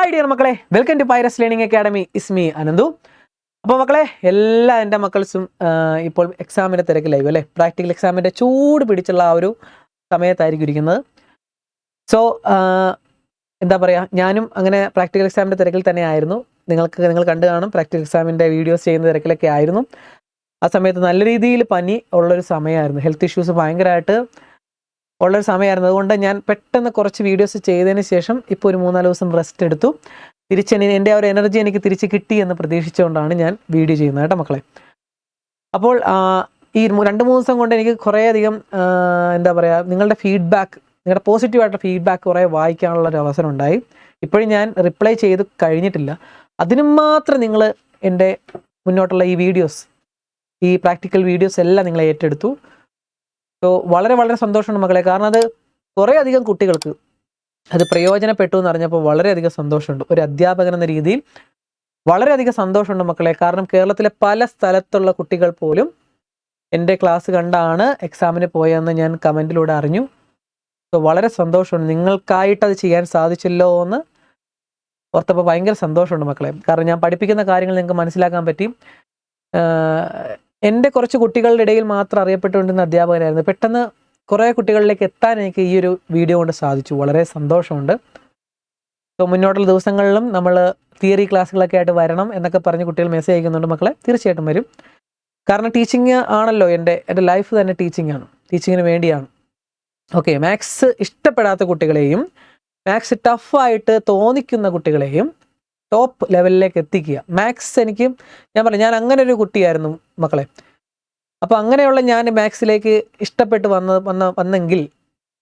Hi dear മക്കളെ, welcome to Pyrus learning academy. ഇസ്മി അനന്തു. അപ്പോൾ മക്കളെ, എല്ലാ എൻ്റെ മക്കൾസും ഇപ്പോൾ എക്സാമിൻ്റെ തിരക്കിലായിരിക്കും അല്ലേ. പ്രാക്ടിക്കൽ എക്സാമിൻ്റെ ചൂട് പിടിച്ചുള്ള ആ ഒരു സമയത്തായിരിക്കും ഇരിക്കുന്നത്. സോ എന്താ പറയുക, ഞാനും അങ്ങനെ പ്രാക്ടിക്കൽ എക്സാമിൻ്റെ തിരക്കിൽ തന്നെ ആയിരുന്നു. നിങ്ങൾ കണ്ടു കാണും, പ്രാക്ടിക്കൽ എക്സാമിൻ്റെ വീഡിയോസ് ചെയ്യുന്ന തിരക്കിലൊക്കെ ആയിരുന്നു. ആ സമയത്ത് നല്ല രീതിയിൽ പനി ഉള്ളൊരു സമയമായിരുന്നു. ഹെൽത്ത് ഇഷ്യൂസ് ഭയങ്കരമായിട്ട് ഉള്ളൊരു സമയമായിരുന്നു. അതുകൊണ്ട് ഞാൻ പെട്ടെന്ന് കുറച്ച് വീഡിയോസ് ചെയ്തതിന് ശേഷം ഇപ്പോൾ ഒരു 3-4 ദിവസം റെസ്റ്റ് എടുത്തു. എൻ്റെ ആ ഒരു എനർജി എനിക്ക് തിരിച്ച് കിട്ടി എന്ന് പ്രതീക്ഷിച്ചുകൊണ്ടാണ് ഞാൻ വീഡിയോ ചെയ്യുന്നത് കേട്ടോ മക്കളെ. അപ്പോൾ ഈ 2-3 ദിവസം കൊണ്ട് എനിക്ക് കുറേയധികം എന്താ പറയുക, നിങ്ങളുടെ ഫീഡ്ബാക്ക്, നിങ്ങളുടെ പോസിറ്റീവായിട്ടുള്ള ഫീഡ്ബാക്ക് കുറേ വായിക്കാനുള്ള ഒരു അവസരം ഉണ്ടായി. ഇപ്പോഴും ഞാൻ റിപ്ലൈ ചെയ്ത് കഴിഞ്ഞിട്ടില്ല. അതിനും മാത്രം നിങ്ങൾ എൻ്റെ മുന്നോട്ടുള്ള ഈ വീഡിയോസ്, ഈ പ്രാക്ടിക്കൽ വീഡിയോസ് എല്ലാം നിങ്ങൾ ഏറ്റെടുത്തു. സോ വളരെ വളരെ സന്തോഷമുണ്ട് മക്കളെ. കാരണം അത് കുറേയധികം കുട്ടികൾക്ക് അത് പ്രയോജനപ്പെട്ടു എന്ന് അറിഞ്ഞപ്പോൾ വളരെയധികം സന്തോഷമുണ്ട്. ഒരു അധ്യാപകൻ എന്ന രീതിയിൽ വളരെയധികം സന്തോഷമുണ്ട് മക്കളെ. കാരണം കേരളത്തിലെ പല സ്ഥലത്തുള്ള കുട്ടികൾ പോലും എൻ്റെ ക്ലാസ് കണ്ടാണ് എക്സാമിന് പോയതെന്ന് ഞാൻ കമൻറ്റിലൂടെ അറിഞ്ഞു. സോ വളരെ സന്തോഷമുണ്ട്. നിങ്ങൾക്കായിട്ട് അത് ചെയ്യാൻ സാധിച്ചല്ലോ എന്ന് ഓർത്തപ്പോൾ ഭയങ്കര സന്തോഷമുണ്ട് മക്കളെ. കാരണം ഞാൻ പഠിപ്പിക്കുന്ന കാര്യങ്ങൾ നിങ്ങൾക്ക് മനസ്സിലാക്കാൻ പറ്റി. എൻ്റെ കുറച്ച് കുട്ടികളുടെ ഇടയിൽ മാത്രം അറിയപ്പെട്ടുകൊണ്ടിരുന്ന അധ്യാപകനായിരുന്നു. പെട്ടെന്ന് കുറേ കുട്ടികളിലേക്ക് എത്താൻ എനിക്ക് ഈ ഒരു വീഡിയോ കൊണ്ട് സാധിച്ചു. വളരെ സന്തോഷമുണ്ട്. സോ മുന്നോട്ടുള്ള ദിവസങ്ങളിലും നമ്മൾ തിയറി ക്ലാസ്സുകളൊക്കെ ആയിട്ട് വരണം എന്നൊക്കെ പറഞ്ഞ് കുട്ടികൾ മെസ്സേജ് അയക്കുന്നുണ്ട് മക്കളെ. തീർച്ചയായിട്ടും വരും. കാരണം ടീച്ചിങ് ആണല്ലോ, എൻ്റെ ലൈഫ് തന്നെ ടീച്ചിങ് ആണ്. ടീച്ചിങ്ങിന് വേണ്ടിയാണ്. ഓക്കെ, മാത്സ് ഇഷ്ടപ്പെടാത്ത കുട്ടികളെയും മാത്സ് ടഫായിട്ട് തോന്നിക്കുന്ന കുട്ടികളെയും ടോപ്പ് ലെവലിലേക്ക് എത്തിക്കുക. മാത്സ് ഞാൻ അങ്ങനെ ഒരു കുട്ടിയായിരുന്നു മക്കളെ. അപ്പോൾ അങ്ങനെയുള്ള ഞാൻ മാത്സിലേക്ക് ഇഷ്ടപ്പെട്ട് വന്നെങ്കിൽ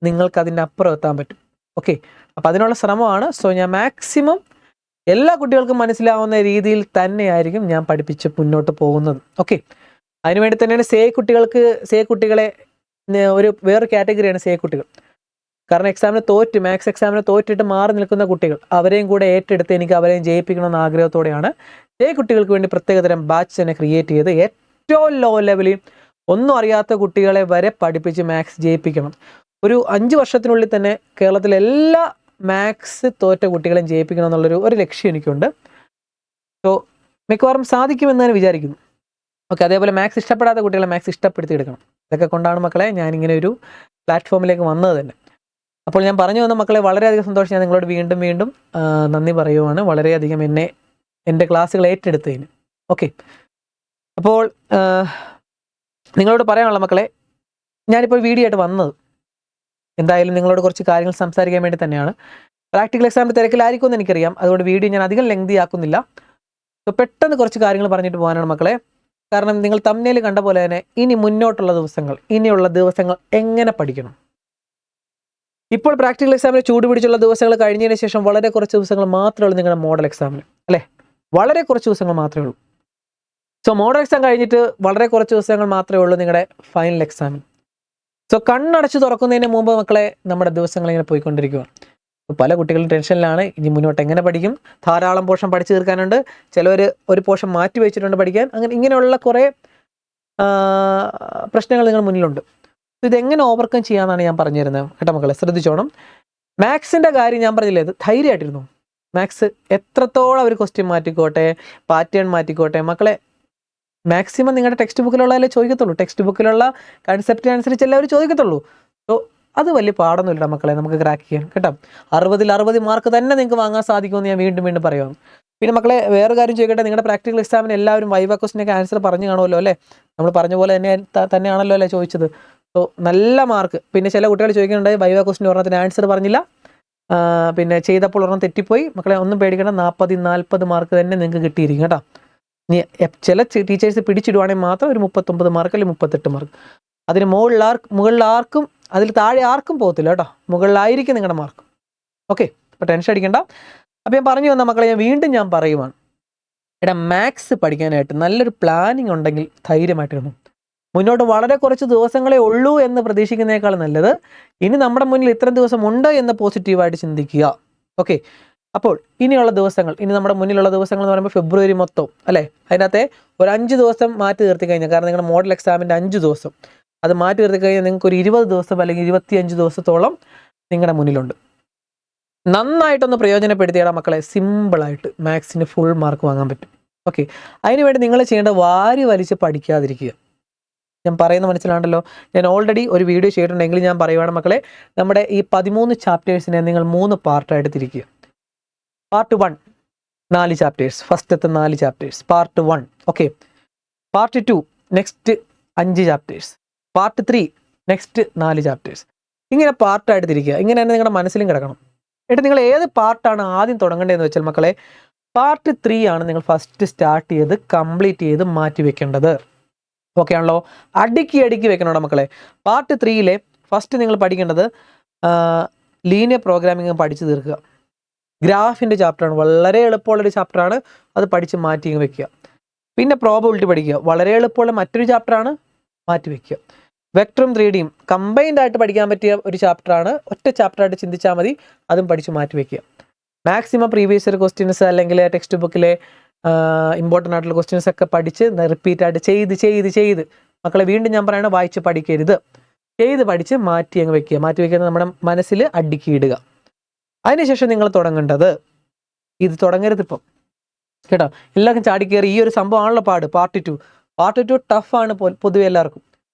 നിങ്ങൾക്ക് അതിൻ്റെ അപ്പുറം എത്താൻ പറ്റും. ഓക്കെ, അപ്പോൾ അതിനുള്ള ശ്രമമാണ്. സോ ഞാൻ മാക്സിമം എല്ലാ കുട്ടികൾക്കും മനസ്സിലാവുന്ന രീതിയിൽ തന്നെയായിരിക്കും ഞാൻ പഠിപ്പിച്ച് മുന്നോട്ട് പോകുന്നത്. ഓക്കെ, അതിനുവേണ്ടി തന്നെയാണ് സേ കുട്ടികളെ വേറൊരു കാറ്റഗറിയാണ് സേ കുട്ടികൾ. കാരണം മാത്സ് എക്സാമിന് തോറ്റിട്ട് മാറി നിൽക്കുന്ന കുട്ടികൾ, അവരെയും കൂടെ ഏറ്റെടുത്ത് എനിക്ക് അവരെയും ജയിപ്പിക്കണമെന്ന ആഗ്രഹത്തോടെയാണ് ഈ കുട്ടികൾക്ക് വേണ്ടി പ്രത്യേകതരം ബാച്ച് തന്നെ ക്രിയേറ്റ് ചെയ്ത് ഏറ്റവും ലോ ലെവലിൽ ഒന്നും അറിയാത്ത കുട്ടികളെ വരെ പഠിപ്പിച്ച് മാത്സ് ജയിപ്പിക്കണം. ഒരു 5 വർഷത്തിനുള്ളിൽ തന്നെ കേരളത്തിലെ എല്ലാ മാത്സ് തോറ്റ കുട്ടികളെയും ജയിപ്പിക്കണം എന്നുള്ളൊരു ലക്ഷ്യം എനിക്കുണ്ട്. സോ മിക്കവാറും സാധിക്കുമെന്ന് ഞാൻ വിചാരിക്കുന്നു. ഓക്കെ, അതേപോലെ മാത്സ് ഇഷ്ടപ്പെടാത്ത കുട്ടികളെ മാത്സ് ഇഷ്ടപ്പെടുത്തിയെടുക്കണം. ഇതൊക്കെ കൊണ്ടാണ് മക്കളെ ഞാനിങ്ങനെ ഒരു പ്ലാറ്റ്ഫോമിലേക്ക് വന്നത് തന്നെ. അപ്പോൾ ഞാൻ പറഞ്ഞു വന്ന മക്കളെ, വളരെയധികം സന്തോഷം. ഞാൻ നിങ്ങളോട് വീണ്ടും നന്ദി പറയുവാണ്, വളരെയധികം എൻ്റെ ക്ലാസ്സുകൾ ഏറ്റെടുത്തതിന്. ഓക്കെ, അപ്പോൾ നിങ്ങളോട് പറയാനുള്ള മക്കളെ, ഞാനിപ്പോൾ വീഡിയോ ആയിട്ട് വന്നത് എന്തായാലും നിങ്ങളോട് കുറച്ച് കാര്യങ്ങൾ സംസാരിക്കാൻ വേണ്ടി തന്നെയാണ്. പ്രാക്ടിക്കൽ എക്സാമിൻ്റെ തിരക്കിലായിരിക്കും എന്ന് എനിക്കറിയാം. അതുകൊണ്ട് വീഡിയോ ഞാൻ അധികം ലെങ്തി ആക്കുന്നില്ല. സോ പെട്ടെന്ന് കുറച്ച് കാര്യങ്ങൾ പറഞ്ഞിട്ട് പോകാനാണ് മക്കളെ. കാരണം നിങ്ങൾ തംബ്നെയിൽ കണ്ട പോലെ തന്നെ ഇനിയുള്ള ദിവസങ്ങൾ എങ്ങനെ പഠിക്കണം. ഇപ്പോൾ പ്രാക്ടിക്കൽ എക്സാമിന് ചൂട് പിടിച്ചുള്ള ദിവസങ്ങൾ കഴിഞ്ഞതിന് ശേഷം വളരെ കുറച്ച് ദിവസങ്ങൾ മാത്രമേ ഉള്ളൂ നിങ്ങളുടെ മോഡൽ എക്സാമിന്, അല്ലേ? വളരെ കുറച്ച് ദിവസങ്ങൾ മാത്രമേ ഉള്ളൂ. സോ മോഡൽ എക്സാം കഴിഞ്ഞിട്ട് വളരെ കുറച്ച് ദിവസങ്ങൾ മാത്രമേ ഉള്ളൂ നിങ്ങളുടെ ഫൈനൽ എക്സാമിന്. സോ കണ്ണടച്ച് തുറക്കുന്നതിന് മുമ്പ് മക്കളെ, നമ്മുടെ ദിവസങ്ങൾ ഇങ്ങനെ പോയിക്കൊണ്ടിരിക്കുകയാണ്. പല കുട്ടികളും ടെൻഷനിലാണ്. ഇനി മുന്നോട്ട് എങ്ങനെ പഠിക്കും? ധാരാളം പോർഷൻ പഠിച്ചു തീർക്കാനുണ്ട്. ചിലവർ ഒരു പോർഷൻ മാറ്റി വെച്ചിട്ടുണ്ട് പഠിക്കാൻ. ഇങ്ങനെയുള്ള കുറേ പ്രശ്നങ്ങൾ നിങ്ങളുടെ മുന്നിലുണ്ട്. ഇതെങ്ങനെ ഓവർകം ചെയ്യാമെന്നാണ് ഞാൻ പറഞ്ഞു തരുന്നത് കേട്ടോ മക്കളെ. ശ്രദ്ധിച്ചോണം. മാത്സിൻ്റെ കാര്യം ഞാൻ പറഞ്ഞില്ലേ, ഇത് ധൈര്യമായിട്ടിരുന്നു. മാത്സ് എത്രത്തോളം അവർ ക്വസ്റ്റ്യൻ മാറ്റിക്കോട്ടെ, പാറ്റേൺ മാറ്റിക്കോട്ടെ മക്കളെ, മാക്സിമം നിങ്ങളുടെ ടെക്സ്റ്റ് ബുക്കിലുള്ളതല്ലേ ചോദിക്കത്തുള്ളൂ. ടെക്സ്റ്റ് ബുക്കിലുള്ള കൺസെപ്റ്റിനനുസരിച്ചല്ലേ അവർ ചോദിക്കത്തുള്ളൂ. സോ അത് വലിയ പാടൊന്നുമില്ല മക്കളെ, നമുക്ക് ക്രാക്ക് ചെയ്യാൻ കേട്ടോ. 60 മാർക്ക് തന്നെ നിങ്ങൾക്ക് വാങ്ങാൻ സാധിക്കുമെന്ന് ഞാൻ വീണ്ടും പറയുന്നു. പിന്നെ മക്കളെ, വേറെ കാര്യം ചോദിക്കട്ടെ, നിങ്ങളുടെ പ്രാക്ടിക്കൽ എക്സാമിന് എല്ലാവരും വൈവ ക്വസ്റ്റിനൊക്കെ ആൻസർ പറഞ്ഞു കാണുമല്ലോ അല്ലേ? നമ്മൾ പറഞ്ഞ പോലെ തന്നെയാണല്ലോ അല്ലേ ചോദിച്ചത്. സോ നല്ല മാർക്ക്. പിന്നെ ചില കുട്ടികൾ ചോദിക്കുന്നുണ്ട്, വൈവ ക്വസ്റ്റിന് ഒരെണ്ണത്തിന് ആൻസർ പറഞ്ഞില്ല, പിന്നെ ചെയ്തപ്പോൾ ഒരെണ്ണം തെറ്റിപ്പോയി. മക്കളെ ഒന്നും പേടിക്കണം, 40 മാർക്ക് തന്നെ നിങ്ങൾക്ക് കിട്ടിയിരിക്കും കേട്ടോ. ഇനി ചില ടീച്ചേഴ്സ് പിടിച്ചിടുവാണെങ്കിൽ മാത്രം ഒരു 39 മാർക്ക് അല്ലെങ്കിൽ 38 മാർക്ക്. അതിന് മുകളിൽ ആർക്കും, അതിൽ താഴെ ആർക്കും പോകത്തില്ല കേട്ടോ. മുകളിലായിരിക്കും നിങ്ങളുടെ മാർക്ക്. ഓക്കെ, അപ്പോൾ ടെൻഷൻ അടിക്കണ്ട. അപ്പോൾ ഞാൻ പറഞ്ഞു വന്ന മക്കളെ, ഞാൻ പറയുവാണ്, മാത്സ് പഠിക്കാനായിട്ട് നല്ലൊരു പ്ലാനിങ് ഉണ്ടെങ്കിൽ ധൈര്യമായിട്ടിരുന്നു. മുന്നോട്ട് വളരെ കുറച്ച് ദിവസങ്ങളേ ഉള്ളൂ എന്ന് പ്രതീക്ഷിക്കുന്നതിനേക്കാൾ നല്ലത് ഇനി നമ്മുടെ മുന്നിൽ ഇത്ര ദിവസം ഉണ്ട് എന്ന് പോസിറ്റീവായിട്ട് ചിന്തിക്കുക. ഓക്കെ, അപ്പോൾ ഇനി നമ്മുടെ മുന്നിലുള്ള ദിവസങ്ങൾ എന്ന് പറയുമ്പോൾ ഫെബ്രുവരി മൊത്തം അല്ലേ, അതിനകത്തെ ഒരു 5 ദിവസം മാറ്റി നിർത്തി കഴിഞ്ഞാൽ, കാരണം നിങ്ങളുടെ മോഡൽ എക്സാമിൻ്റെ 5 ദിവസം അത് മാറ്റി നിർത്തി കഴിഞ്ഞാൽ നിങ്ങൾക്ക് ഒരു 20 ദിവസം അല്ലെങ്കിൽ 25 ദിവസത്തോളം നിങ്ങളുടെ മുന്നിലുണ്ട്. നന്നായിട്ടൊന്ന് പ്രയോജനപ്പെടുത്തിയാൽ മക്കളെ സിമ്പിളായിട്ട് മാത്സിന് ഫുൾ മാർക്ക് വാങ്ങാൻ പറ്റും. ഓക്കെ, അതിനുവേണ്ടി നിങ്ങൾ ചെയ്യേണ്ട വാരി വലിച്ച് പഠിക്കാതിരിക്കുക. ഞാൻ പറയുന്ന മനസ്സിലാണ്ടല്ലോ. ഞാൻ ഓൾറെഡി ഒരു വീഡിയോ ചെയ്തിട്ടുണ്ടെങ്കിൽ ഞാൻ പറയുവാണ് മക്കളെ, നമ്മുടെ ഈ 13 ചാപ്റ്റേഴ്സിനെ നിങ്ങൾ 3 പാർട്ടായിട്ട് തിരിക്കുക. പാർട്ട് 1 4 ചാപ്റ്റേഴ്സ്, ഫസ്റ്റത്തെ 4 chapters part 1. Okay, part 2 next 5 chapters, part 3 next 4 chapters. ഇങ്ങനെ പാർട്ടായിട്ട് തിരിക്കുക. ഇങ്ങനെ തന്നെ നിങ്ങളുടെ മനസ്സിലും കിടക്കണം. എന്നിട്ട് നിങ്ങൾ ഏത് പാർട്ടാണ് ആദ്യം തുടങ്ങേണ്ടതെന്ന് വെച്ചാൽ മക്കളെ, പാർട്ട് 3 ആണ് നിങ്ങൾ ഫസ്റ്റ് സ്റ്റാർട്ട് ചെയ്ത് കംപ്ലീറ്റ് ചെയ്ത് മാറ്റി വെക്കേണ്ടത്. ഓക്കെ ആണല്ലോ? അടുക്കി വെക്കണോ മക്കളെ? പാർട്ട് 3 ഫസ്റ്റ് നിങ്ങൾ പഠിക്കേണ്ടത് ലീനിയർ പ്രോഗ്രാമിംഗ് പഠിച്ചു തീർക്കുക. ഗ്രാഫിൻ്റെ ചാപ്റ്ററാണ്, വളരെ എളുപ്പമുള്ളൊരു ചാപ്റ്ററാണ്, അത് പഠിച്ച് മാറ്റി വെക്കുക. പിന്നെ പ്രോബബിലിറ്റി പഠിക്കുക, വളരെ എളുപ്പമുള്ള മറ്റൊരു ചാപ്റ്ററാണ്, മാറ്റി വെക്കുക. വെക്ടറും 3Dയും കമ്പൈൻഡ് ആയിട്ട് പഠിക്കാൻ പറ്റിയ ഒരു ചാപ്റ്ററാണ്, ഒറ്റ ചാപ്റ്ററായിട്ട് ചിന്തിച്ചാൽ മതി, അതും പഠിച്ച് മാറ്റി വെക്കുക. മാക്സിമം പ്രീവിയസ് ഇയർ ക്വസ്റ്റ്യൻസ് അല്ലെങ്കിൽ ടെക്സ്റ്റ് ബുക്കിലെ ഇമ്പോർട്ടൻ്റ് ആയിട്ടുള്ള ക്വസ്റ്റ്യൻസ് ഒക്കെ പഠിച്ച് റിപ്പീറ്റായിട്ട് ചെയ്ത് മക്കളെ, വീണ്ടും ഞാൻ പറയണ, വായിച്ച് പഠിക്കരുത്, ചെയ്ത് പഠിച്ച് മാറ്റി അങ്ങ് വെക്കുക. മാറ്റി വെക്കുന്നത് നമ്മുടെ മനസ്സിൽ അടുക്കിയിടുക. അതിനുശേഷം നിങ്ങൾ തുടങ്ങേണ്ടത്, ഇത് തുടങ്ങരുത് ഇപ്പം കേട്ടോ, എല്ലാവർക്കും ചാടിക്കയറി ഈ ഒരു സംഭവമാണല്ലോ പാട്. പാർട്ട് 2 ടഫാണ് പൊതുവെ എല്ലാവർക്കും.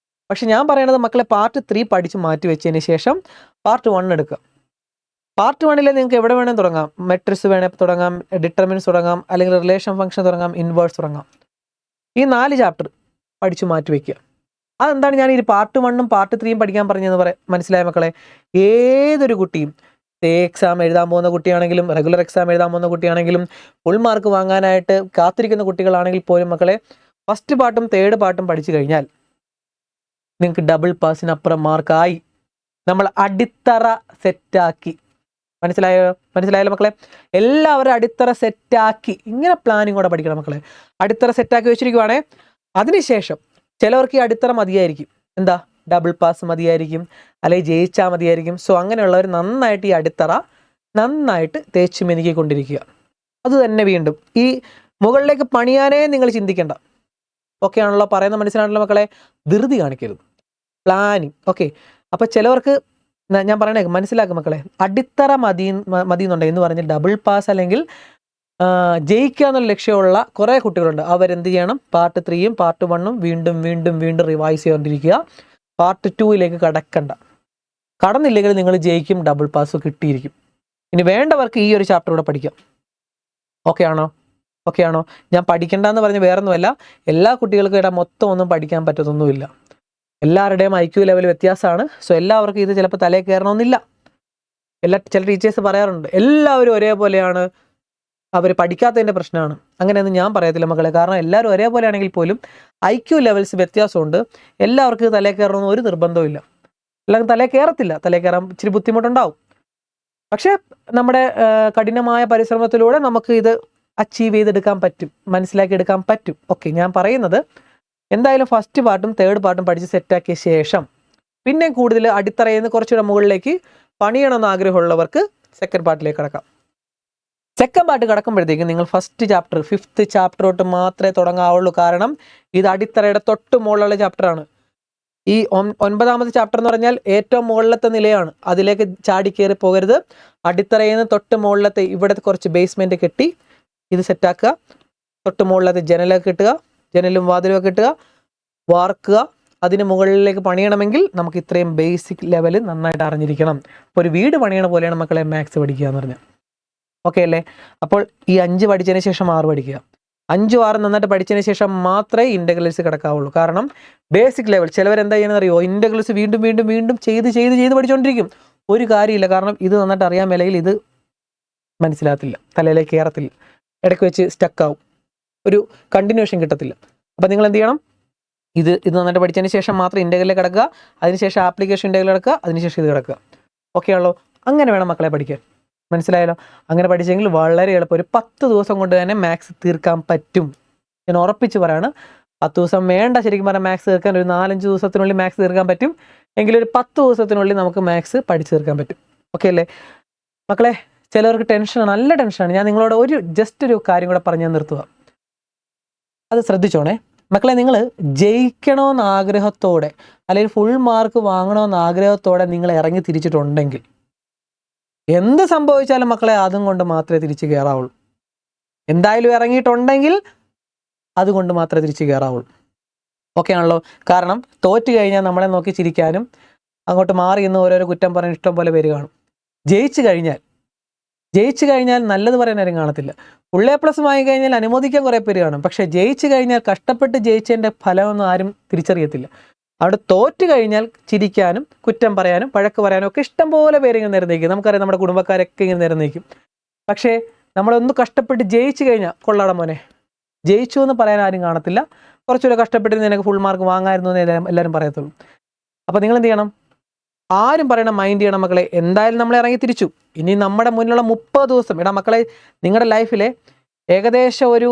പക്ഷെ ഞാൻ പറയണത് മക്കളെ, പാർട്ട് 3 പഠിച്ച് മാറ്റി വെച്ചതിന് ശേഷം പാർട്ട് 1 എടുക്കുക. പാർട്ട് 1 നിങ്ങൾക്ക് എവിടെ വേണമെങ്കിൽ തുടങ്ങാം. മെട്രിക്സ് വേണമെങ്കിൽ തുടങ്ങാം, ഡിറ്റർമിനൻസ് തുടങ്ങാം, അല്ലെങ്കിൽ റിലേഷൻ ഫംഗ്ഷൻ തുടങ്ങാം, ഇൻവേഴ്സ് തുടങ്ങാം. ഈ 4 ചാപ്റ്റർ പഠിച്ചു മാറ്റി വയ്ക്കുക. അതെന്താണ് ഞാൻ ഈ പാർട്ട് 1ഉം പാർട്ട് 3യും പഠിക്കാൻ പറഞ്ഞതെന്ന് മനസ്സിലായ മക്കളെ? ഏതൊരു കുട്ടിയും എക്സാം എഴുതാൻ പോകുന്ന കുട്ടിയാണെങ്കിലും റെഗുലർ എക്സാം എഴുതാൻ പോകുന്ന കുട്ടിയാണെങ്കിലും ഫുൾ മാർക്ക് വാങ്ങാനായിട്ട് കാത്തിരിക്കുന്ന കുട്ടികളാണെങ്കിൽ പോലും മക്കളെ, ഫസ്റ്റ് പാർട്ടും തേർഡ് പാർട്ടും പഠിച്ചു കഴിഞ്ഞാൽ നിങ്ങൾക്ക് ഡബിൾ പാസിനപ്പുറം മാർക്കായി. നമ്മൾ അടിത്തറ സെറ്റാക്കി. മനസ്സിലായല്ലോ മക്കളെ? എല്ലാവരും അടിത്തറ സെറ്റാക്കി. ഇങ്ങനെ പ്ലാനിങ് കൂടെ പഠിക്കണം മക്കളെ. അടിത്തറ സെറ്റാക്കി വെച്ചിരിക്കുവാണേ. അതിനുശേഷം ചിലവർക്ക് ഈ അടിത്തറ മതിയായിരിക്കും, എന്താ ഡബിൾ പാസ് മതിയായിരിക്കും, അല്ലെങ്കിൽ ജയിച്ചാൽ മതിയായിരിക്കും. സോ അങ്ങനെയുള്ളവർ നന്നായിട്ട് ഈ അടിത്തറ നന്നായിട്ട് തേച്ച് മെനുക്കിക്കൊണ്ടിരിക്കുക. അത് തന്നെ വീണ്ടും ഈ മുകളിലേക്ക് പണിയാനേ നിങ്ങൾ ചിന്തിക്കേണ്ട. ഓക്കെ ആണല്ലോ? പറയുന്ന മനസ്സിലാണല്ലോ മക്കളെ? ധൃതി കാണിക്കരുത്, പ്ലാനിങ്. ഓക്കെ, അപ്പോൾ ചിലവർക്ക് ഞാൻ പറയണേ മനസ്സിലാക്കും മക്കളെ, അടിത്തറ മതി എന്നുണ്ടെങ്കിൽ എന്ന് പറഞ്ഞ് ഡബിൾ പാസ് അല്ലെങ്കിൽ ജയിക്കുക എന്നുള്ള ലക്ഷ്യമുള്ള കുറേ കുട്ടികളുണ്ട്. അവരെന്ത് ചെയ്യണം? പാർട്ട് 3യും പാർട്ട് 1ഉം വീണ്ടും റിവൈസ് ചെയ്തുകൊണ്ടിരിക്കുക. പാർട്ട് 2ലേക്ക് കടന്നില്ലെങ്കിൽ നിങ്ങൾ ജയിക്കും, ഡബിൾ പാസ് കിട്ടിയിരിക്കും. ഇനി വേണ്ടവർക്ക് ഈ ഒരു ചാപ്റ്റർ കൂടെ പഠിക്കാം. ഓക്കെ ആണോ? ഞാൻ പഠിക്കണ്ടെന്ന് പറഞ്ഞ് വേറൊന്നുമല്ല, എല്ലാ കുട്ടികൾക്കും ഇവിടെ മൊത്തം ഒന്നും പഠിക്കാൻ പറ്റത്തൊന്നുമില്ല. എല്ലാവരുടെയും IQ ലെവൽ വ്യത്യാസമാണ്. സോ എല്ലാവർക്കും ഇത് ചിലപ്പോൾ തലയിൽ കയറണമെന്നില്ല. ചില ടീച്ചേഴ്സ് പറയാറുണ്ട് എല്ലാവരും ഒരേപോലെയാണ്, അവർ പഠിക്കാത്തതിൻ്റെ പ്രശ്നമാണ്. അങ്ങനെയൊന്നും ഞാൻ പറയത്തില്ല മക്കളെ. കാരണം എല്ലാവരും ഒരേപോലെ ആണെങ്കിൽ പോലും IQ ലെവൽസ് വ്യത്യാസമുണ്ട്. എല്ലാവർക്കും ഇത് തലയിൽ കയറണമെന്ന് ഒരു നിർബന്ധവും ഇല്ല. എല്ലാവർക്കും തലയിൽ കയറത്തില്ല, തലയിൽ കയറാൻ ഇച്ചിരി ബുദ്ധിമുട്ടുണ്ടാവും. പക്ഷേ നമ്മുടെ കഠിനമായ പരിശ്രമത്തിലൂടെ നമുക്ക് ഇത് അച്ചീവ് ചെയ്തെടുക്കാൻ പറ്റും, മനസ്സിലാക്കി എടുക്കാൻ പറ്റും. ഓക്കെ, ഞാൻ പറയുന്നത് എന്തായാലും ഫസ്റ്റ് പാർട്ടും തേർഡ് പാർട്ടും പഠിച്ച് സെറ്റാക്കിയ ശേഷം പിന്നെ കൂടുതൽ അടിത്തറയിൽ നിന്ന് കുറച്ചുകൂടെ മുകളിലേക്ക് പണിയണമെന്ന് ആഗ്രഹമുള്ളവർക്ക് സെക്കൻഡ് പാർട്ടിലേക്ക് കടക്കാം. സെക്കൻഡ് പാർട്ട് കടക്കുമ്പോഴത്തേക്കും നിങ്ങൾ ഫസ്റ്റ് ചാപ്റ്റർ 5th ചാപ്റ്റർ തൊട്ട് മാത്രമേ തുടങ്ങാവുള്ളൂ. കാരണം ഇത് അടിത്തറയുടെ തൊട്ട് മുകളിലുള്ള ചാപ്റ്ററാണ്. ഈ 9ാമത്തെ ചാപ്റ്റർ എന്ന് പറഞ്ഞാൽ ഏറ്റവും മുകളിലത്തെ നിലയാണ്. അതിലേക്ക് ചാടി കയറി പോകരുത്. അടിത്തറയിൽ നിന്ന് തൊട്ട് മുകളിലത്തെ ഇവിടുത്തെ കുറച്ച് ബേസ്മെൻറ്റ് കെട്ടി ഇത് സെറ്റാക്കുക. തൊട്ട് മുകളിലത്തെ ജനലൊക്കെ കിട്ടുക, ജനലും വാതിലും ഒക്കെ കിട്ടുക, വാർക്കുക. അതിന് മുകളിലേക്ക് പണിയണമെങ്കിൽ നമുക്ക് ഇത്രയും ബേസിക് ലെവൽ നന്നായിട്ട് അറിഞ്ഞിരിക്കണം. അപ്പോൾ ഒരു വീട് പണിയണ പോലെയാണ് മക്കളെ മാത്സ് പഠിക്കുക എന്ന് പറഞ്ഞാൽ. ഓക്കെ അല്ലേ? അപ്പോൾ ഈ 5 പഠിച്ചതിന് ശേഷം 6 പഠിക്കുക. 5, 6 നന്നായിട്ട് പഠിച്ചതിന് ശേഷം മാത്രമേ ഇൻ്റഗ്രൽസ് കിടക്കാവുള്ളൂ. കാരണം ബേസിക് ലെവൽ ചിലവരെന്താ ചെയ്യുന്നത് അറിയോ? ഇൻ്റഗ്രൽസ് വീണ്ടും ചെയ്ത് പഠിച്ചുകൊണ്ടിരിക്കും. ഒരു കാര്യമില്ല. കാരണം ഇത് നന്നായിട്ട് അറിയാൻ മേലെങ്കിൽ ഇത് മനസ്സിലാകത്തില്ല, തലയിലേക്ക് കയറത്തില്ല, ഇടയ്ക്ക് വെച്ച് സ്റ്റക്കാവും, ഒരു കണ്ടിന്യൂഷൻ കിട്ടത്തില്ല. അപ്പോൾ നിങ്ങൾ എന്ത് ചെയ്യണം? ഇത് നന്നായിട്ട് പഠിച്ചതിന് ശേഷം മാത്രം ഇൻ്റഗ്രലിൽ കിടക്കുക, അതിനുശേഷം ആപ്ലിക്കേഷൻ ഇൻ്റഗ്രൽ കിടക്കുക, അതിനുശേഷം ഇത് കിടക്കുക. ഓക്കെ ആണല്ലോ? അങ്ങനെ വേണം മക്കളെ പഠിക്കാൻ. മനസ്സിലായല്ലോ? അങ്ങനെ പഠിച്ചെങ്കിൽ വളരെ എളുപ്പം, ഒരു 10 ദിവസം കൊണ്ട് തന്നെ മാത്സ് തീർക്കാൻ പറ്റും. ഞാൻ ഉറപ്പിച്ച് പറയാണ്, 10 ദിവസം വേണ്ട ശരിക്കും പറഞ്ഞാൽ മാത്സ് തീർക്കാൻ. ഒരു 4-5 ദിവസത്തിനുള്ളിൽ മാത്സ് തീർക്കാൻ പറ്റും. എങ്കിലും ഒരു 10 ദിവസത്തിനുള്ളിൽ നമുക്ക് മാത്സ് പഠിച്ചു തീർക്കാൻ പറ്റും. ഓക്കെ അല്ലേ മക്കളെ? ചിലവർക്ക് ടെൻഷനാണ്, നല്ല ടെൻഷനാണ്. ഞാൻ നിങ്ങളോട് ജസ്റ്റ് ഒരു കാര്യം കൂടെ പറഞ്ഞ് നിർത്തുക, അത് ശ്രദ്ധിച്ചോണേ മക്കളെ. നിങ്ങൾ ജയിക്കണമെന്ന് ആഗ്രഹത്തോടെ അല്ലെങ്കിൽ ഫുൾ മാർക്ക് വാങ്ങണമെന്ന് ആഗ്രഹത്തോടെ നിങ്ങൾ ഇറങ്ങി തിരിച്ചിട്ടുണ്ടെങ്കിൽ എന്ത് സംഭവിച്ചാലും മക്കളെ അതും കൊണ്ട് മാത്രമേ തിരിച്ച് കയറാവുള്ളൂ. എന്തായാലും ഇറങ്ങിയിട്ടുണ്ടെങ്കിൽ അതുകൊണ്ട് മാത്രമേ തിരിച്ച് കയറാവുള്ളൂ. ഓക്കെ ആണല്ലോ? കാരണം തോറ്റു കഴിഞ്ഞാൽ നമ്മളെ നോക്കി ചിരിക്കാനും അങ്ങോട്ട് മാറി ഇന്ന് ഓരോരോ കുറ്റം പറയാൻ ഇഷ്ടം പോലെ പേര് കാണും. ജയിച്ചു കഴിഞ്ഞാൽ നല്ലത് പറയാൻ ആരും കാണത്തില്ല.++ വാങ്ങി കഴിഞ്ഞാൽ അനുമോദിക്കാൻ കുറേ പേര് കാണും. പക്ഷേ ജയിച്ചു കഴിഞ്ഞാൽ കഷ്ടപ്പെട്ട് ജയിച്ചതിൻ്റെ ഫലമൊന്നും ആരും തിരിച്ചറിയത്തില്ല. അവിടെ തോറ്റു കഴിഞ്ഞാൽ ചിരിക്കാനും കുറ്റം പറയാനും വഴക്ക് പറയാനും ഒക്കെ ഇഷ്ടം പോലെ പേര് ഇങ്ങനെ നിരന്നിരിക്കും. നമുക്കറിയാം, നമ്മുടെ കുടുംബക്കാരൊക്കെ ഇങ്ങനെ നിരന്നിരിക്കും. പക്ഷേ നമ്മളൊന്ന് കഷ്ടപ്പെട്ട് ജയിച്ചു കഴിഞ്ഞാൽ കൊള്ളാട മോനെ ജയിച്ചു എന്ന് പറയാൻ ആരും കാണത്തില്ല. കുറച്ചുകൂടെ കഷ്ടപ്പെട്ടിരുന്ന് നിനക്ക് ഫുൾ മാർക്ക് വാങ്ങായിരുന്നു എന്ന് എല്ലാവരും പറയത്തുള്ളൂ. അപ്പോൾ നിങ്ങൾ എന്ത് ചെയ്യണം? ആരും പറയണം മൈൻഡ് ചെയ്യണം മക്കളെ. എന്തായാലും നമ്മൾ ഇറങ്ങി തിരിച്ചു. ഇനി നമ്മുടെ മുന്നിലുള്ള 30 ദിവസം മക്കളെ, നിങ്ങളുടെ ലൈഫിലെ ഏകദേശം ഒരു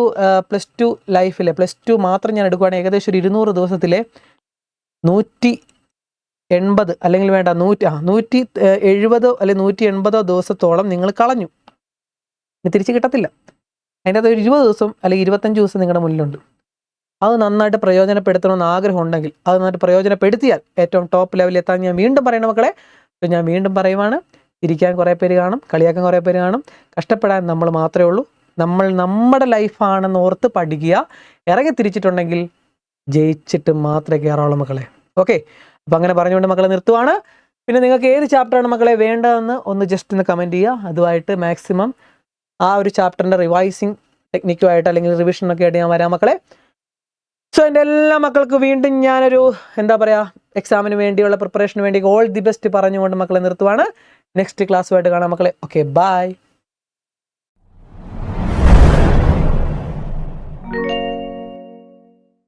+2 ലൈഫിലെ +2 മാത്രം ഞാൻ എടുക്കുകയാണെങ്കിൽ ഏകദേശം ഒരു 200 ദിവസത്തിലെ 180 അല്ലെങ്കിൽ വേണ്ട 170 അല്ലെങ്കിൽ 180 ദിവസത്തോളം നിങ്ങൾ കളഞ്ഞു. ഇനി തിരിച്ച് കിട്ടത്തില്ല. അതിൻ്റെ അത് ഒരു 20 ദിവസം അല്ലെങ്കിൽ 25 ദിവസം നിങ്ങളുടെ മുന്നിലുണ്ട്. അത് നന്നായിട്ട് പ്രയോജനപ്പെടുത്തണമെന്ന് ആഗ്രഹം ഉണ്ടെങ്കിൽ അത് നന്നായിട്ട് പ്രയോജനപ്പെടുത്തിയാൽ ഏറ്റവും ടോപ്പ് ലെവലിൽ എത്താൻ ഞാൻ വീണ്ടും പറയണം മക്കളെ. ഞാൻ വീണ്ടും പറയുവാണ്, ഇരിക്കാൻ കുറേ പേര് കാണും, കളിയാക്കാൻ കുറേ പേര് കാണും, കഷ്ടപ്പെടാൻ നമ്മൾ മാത്രമേ ഉള്ളൂ. നമ്മുടെ ലൈഫാണെന്ന് ഓർത്ത് പഠിക്കുക. ഇറങ്ങി തിരിച്ചിട്ടുണ്ടെങ്കിൽ ജയിച്ചിട്ട് മാത്രമേ കയറാവുള്ളൂ മക്കളെ. ഓക്കെ, അപ്പം അങ്ങനെ പറഞ്ഞുകൊണ്ട് മക്കളെ നിർത്തുവാണ്. പിന്നെ നിങ്ങൾക്ക് ഏത് ചാപ്റ്ററാണ് മക്കളെ വേണ്ടതെന്ന് ഒന്ന് ജസ്റ്റ് ഒന്ന് കമൻറ്റ് ചെയ്യുക. അതുമായിട്ട് മാക്സിമം ആ ഒരു ചാപ്റ്ററിൻ്റെ റിവൈസിങ് ടെക്നിക്കുമായിട്ട് അല്ലെങ്കിൽ റിവിഷനൊക്കെ ആയിട്ട് ഞാൻ വരാം മക്കളെ. സോ എൻ്റെ എല്ലാ മക്കൾക്കും വീണ്ടും ഞാനൊരു എക്സാമിന് വേണ്ടിയുള്ള പ്രിപ്പറേഷന് വേണ്ടി ഓൾ ദി ബെസ്റ്റ് പറഞ്ഞുകൊണ്ട് മക്കളെ നിർത്തുവാണ്. നെക്സ്റ്റ് ക്ലാസ്സുമായിട്ട് കാണാം മക്കളെ. Okay, by.